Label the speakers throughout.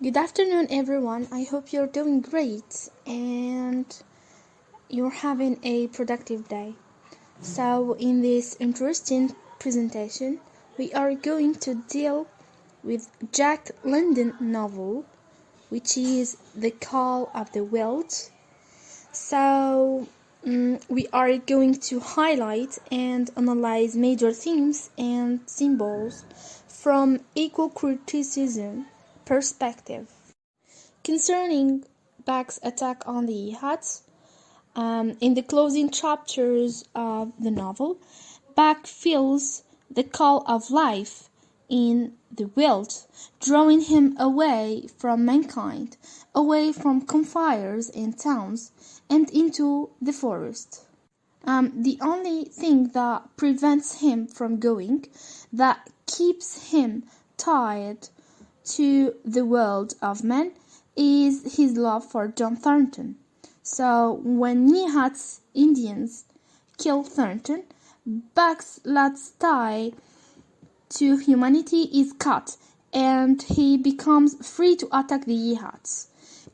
Speaker 1: Good afternoon, everyone. I hope you're doing great and you're having a productive day. So, in this interesting presentation, we are going to deal with Jack London novel, which is The Call of the Wild. So, we are going to highlight and analyze major themes and symbols from equal criticism perspective. Concerning Bach's attack on the Ilyes, in the closing chapters of the novel, Bach feels the call of life in the world, drawing him away from mankind, away from campfires and towns, and into the forest. The only thing that prevents him from going, that keeps him tied to the world of men, is his love for John Thornton. So when Nihat's Indians kill Thornton, Bach's last tie to humanity is cut, and he becomes free to attack the Yihats,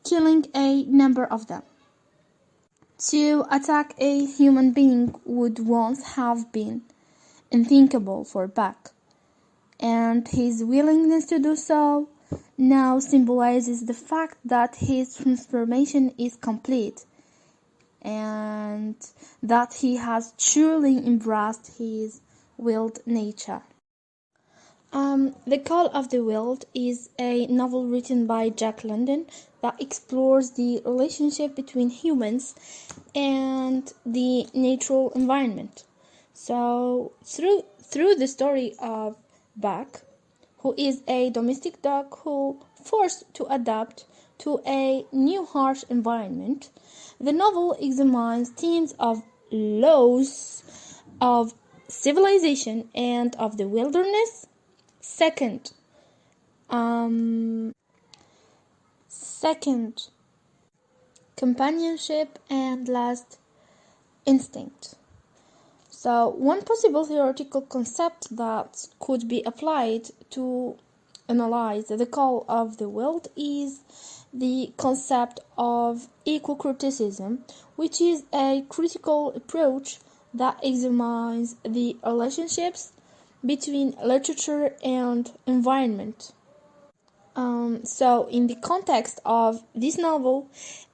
Speaker 1: killing a number of them. To attack a human being would once have been unthinkable for Bach, and his willingness to do so now symbolizes the fact that his transformation is complete and that he has truly embraced his wild nature. The Call of the Wild is a novel written by Jack London that explores the relationship between humans and the natural environment. So, through the story of Bach, who is a domestic dog who forced to adapt to a new harsh environment, the novel examines themes of loss, of civilization, and of the wilderness. Second, companionship, and last, instinct. So, one possible theoretical concept that could be applied to analyze the call of the wild is the concept of equal criticism, which is a critical approach that examines the relationships between literature and environment. So, in the context of this novel,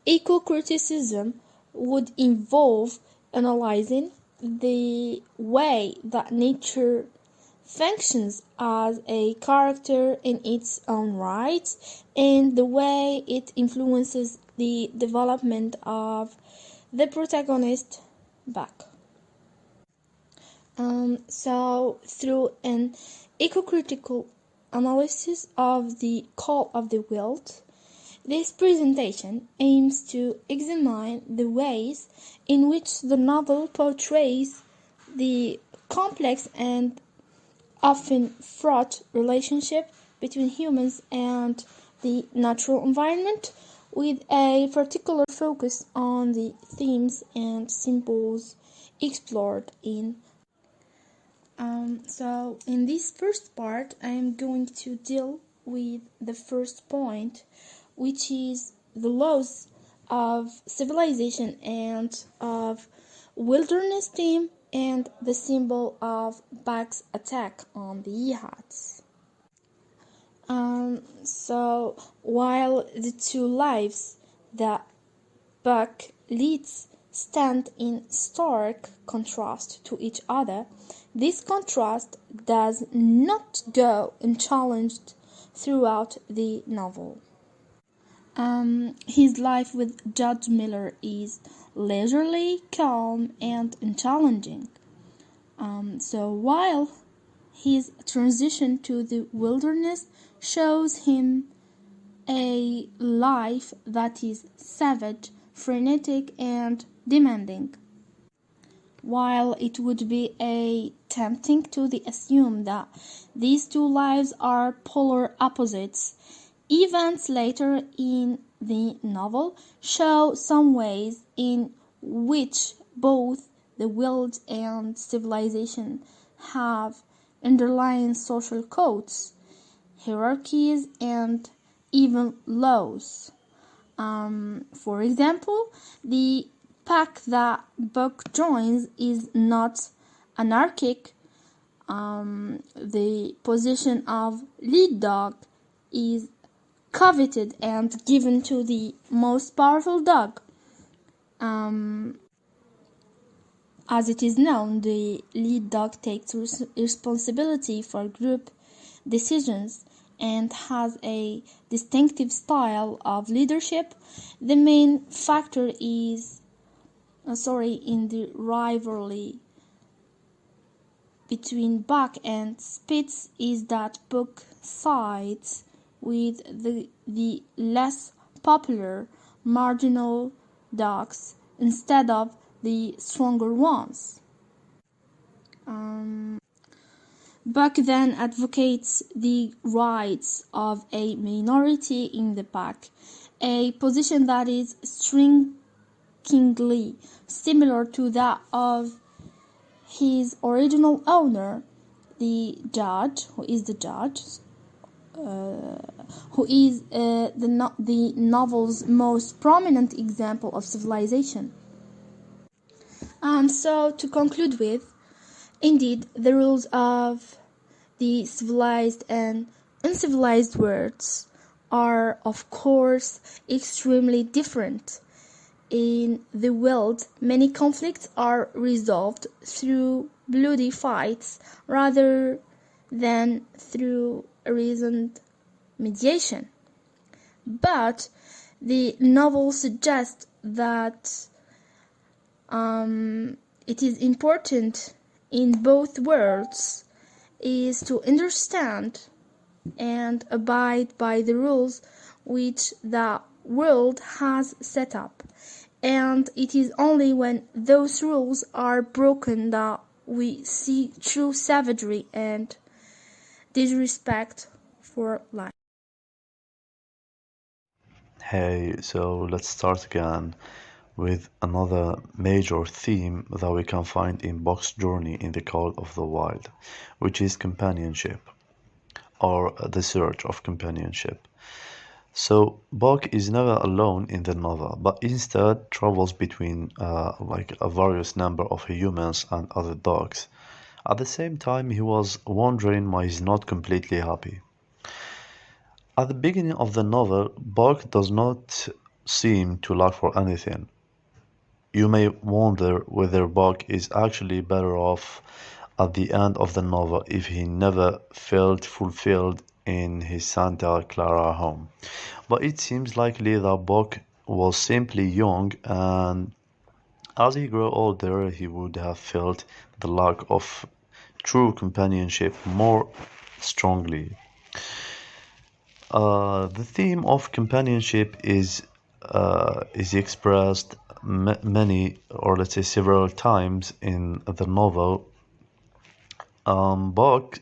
Speaker 1: equal criticism would involve analyzing the way that nature functions as a character in its own right and the way it influences the development of the protagonist Bach. So through an eco-critical analysis of the Call of the Wild, this presentation aims to examine the ways in which the novel portrays the complex and often fraught relationship between humans and the natural environment, with a particular focus on the themes and symbols explored in. So in this first part, I am going to deal with the first point, which is the loss of civilization and of wilderness theme and the symbol of Bach's attack on the Yihats. So while the two lives that Bach leads stand in stark contrast to each other, this contrast does not go unchallenged throughout the novel. His life with Judge Miller is leisurely, calm, and unchallenging. So while his transition to the wilderness shows him a life that is savage, frenetic, and demanding. While it would be tempting to assume that these two lives are polar opposites, events later in the novel show some ways in which both the world and civilization have underlying social codes, hierarchies, and even laws. For example, the pack that Buck joins is not anarchic. The position of lead dog is coveted and given to the most powerful dog. As it is known, the lead dog takes responsibility for group decisions and has a distinctive style of leadership. The main factor is in the rivalry between Buck and Spitz is that Buck sides with the less popular marginal dogs instead of the stronger ones. Buck then advocates the rights of a minority in the pack, a position that is strikingly similar to that of his original owner, the judge, who is the novel's most prominent example of civilization. So to conclude with, indeed, the rules of the civilized and uncivilized worlds are, of course, extremely different. In the world, many conflicts are resolved through bloody fights rather than through reasoned mediation. But the novel suggests that it is important in both worlds is to understand and abide by the rules which the world has set up, and it is only when those rules are broken that we see true savagery and disrespect for life.
Speaker 2: Hey, so let's start again with another major theme that we can find in Buck's journey in the Call of the Wild, which is companionship, or the search of companionship. So Buck is never alone in the novel, but instead travels between a various number of humans and other dogs. At the same time, he was wondering why he's not completely happy. At the beginning of the novel, Buck does not seem to lack for anything. You may wonder whether Buck is actually better off at the end of the novel if he never felt fulfilled in his Santa Clara home. But it seems likely that Buck was simply young, and as he grew older, he would have felt the lack of true companionship more strongly. The theme of companionship is expressed many, or let's say several times in the novel. Buck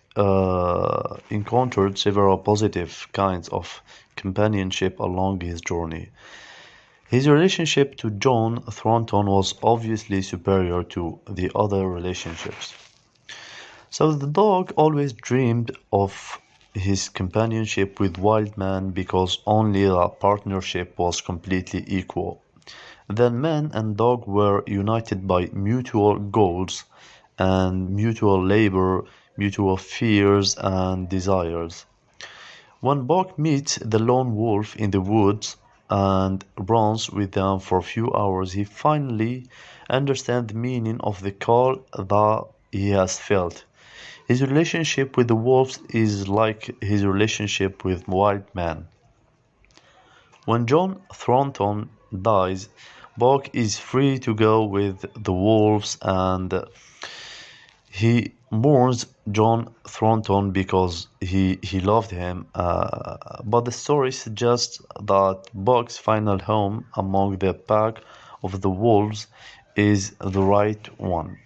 Speaker 2: encountered several positive kinds of companionship along his journey. His relationship to John Thornton was obviously superior to the other relationships. So the dog always dreamed of his companionship with Wildman because only that partnership was completely equal. Then man and dog were united by mutual goals and mutual labor, mutual fears and desires. When Buck meets the lone wolf in the woods and runs with them for a few hours, he finally understands the meaning of the call that he has felt. His relationship with the wolves is like his relationship with wild man. When John Thornton dies, Buck is free to go with the wolves, and he mourns John Thornton because he loved him. But the story suggests that Buck's final home among the pack of the wolves is the right one.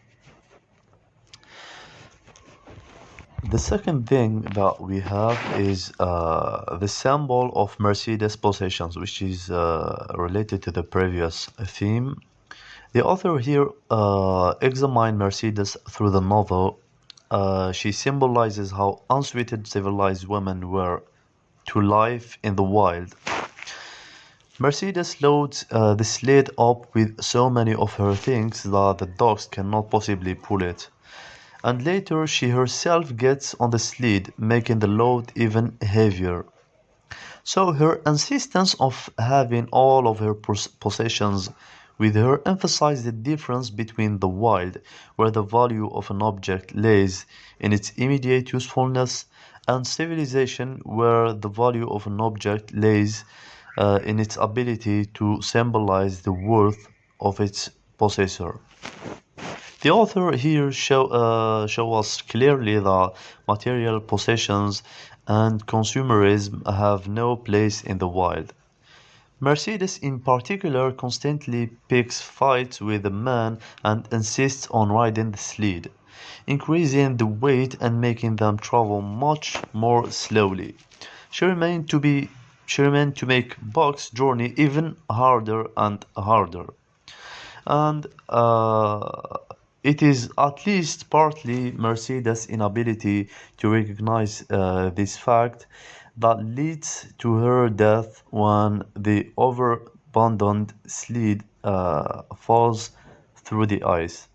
Speaker 2: The second thing that we have is the symbol of Mercedes possessions, which is related to the previous theme. The author here examined Mercedes through the novel. She symbolizes how unsweeted civilized women were to life in the wild. Mercedes loads the sled up with so many of her things that the dogs cannot possibly pull it. And later she herself gets on the sled, making the load even heavier. So her insistence of having all of her possessions with her emphasized the difference between the wild, where the value of an object lays in its immediate usefulness, and civilization, where the value of an object lays in its ability to symbolize the worth of its possessor. The author here show us clearly that material possessions and consumerism have no place in the wild. Mercedes in particular constantly picks fights with the man and insists on riding the sled, increasing the weight and making them travel much more slowly. She remained to be she remained to make Buck's journey even harder and harder. And it is at least partly Mercedes' inability to recognize this fact that leads to her death when the overabundant sled falls through the ice.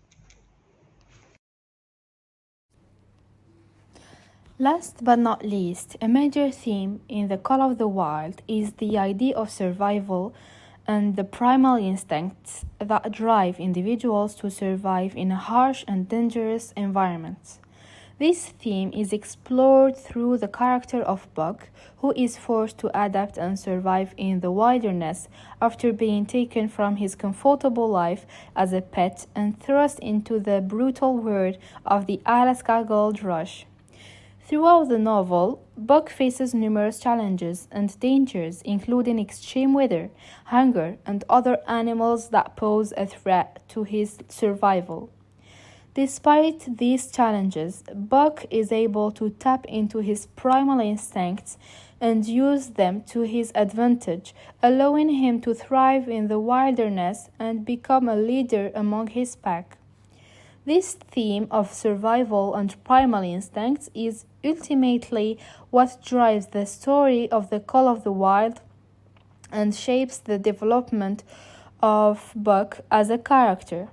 Speaker 1: Last but not least, a major theme in The Call of the Wild is the idea of survival and the primal instincts that drive individuals to survive in harsh and dangerous environments. This theme is explored through the character of Buck, who is forced to adapt and survive in the wilderness after being taken from his comfortable life as a pet and thrust into the brutal world of the Alaska Gold Rush. Throughout the novel, Buck faces numerous challenges and dangers, including extreme weather, hunger, and other animals that pose a threat to his survival. Despite these challenges, Buck is able to tap into his primal instincts and use them to his advantage, allowing him to thrive in the wilderness and become a leader among his pack. This theme of survival and primal instincts is ultimately what drives the story of The Call of the Wild and shapes the development of Buck as a character.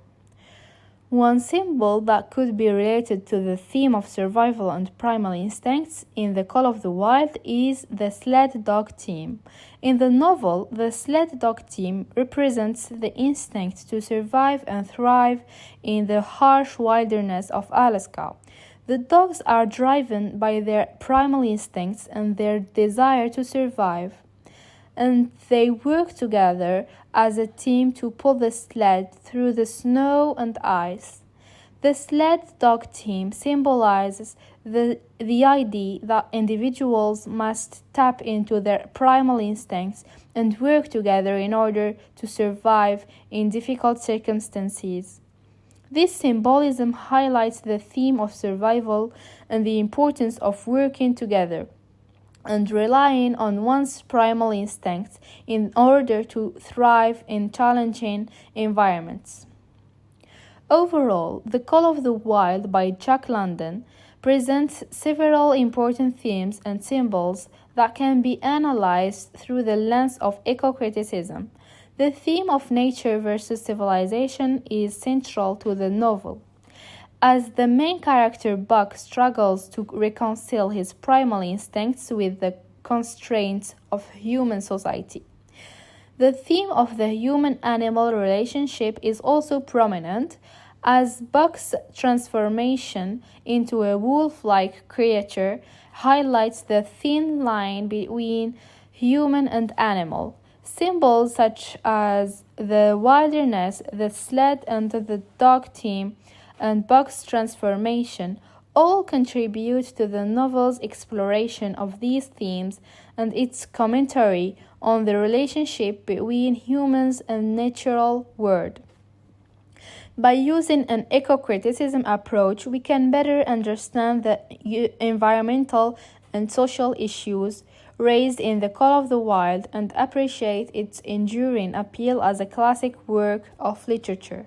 Speaker 1: One symbol that could be related to the theme of survival and primal instincts in The Call of the Wild is the sled dog team. In the novel, the sled dog team represents the instinct to survive and thrive in the harsh wilderness of Alaska. The dogs are driven by their primal instincts and their desire to survive, and they work together as a team to pull the sled through the snow and ice. The sled dog team symbolizes the idea that individuals must tap into their primal instincts and work together in order to survive in difficult circumstances. This symbolism highlights the theme of survival and the importance of working together and relying on one's primal instincts in order to thrive in challenging environments. Overall, The Call of the Wild by Jack London presents several important themes and symbols that can be analyzed through the lens of eco-criticism. The theme of nature versus civilization is central to the novel. As the main character Buck struggles to reconcile his primal instincts with the constraints of human society. The theme of the human-animal relationship is also prominent, as Buck's transformation into a wolf-like creature highlights the thin line between human and animal. Symbols such as the wilderness, the sled, and the dog team and Buck's transformation all contribute to the novel's exploration of these themes and its commentary on the relationship between humans and natural world. By using an eco-criticism approach, we can better understand the environmental and social issues raised in The Call of the Wild and appreciate its enduring appeal as a classic work of literature.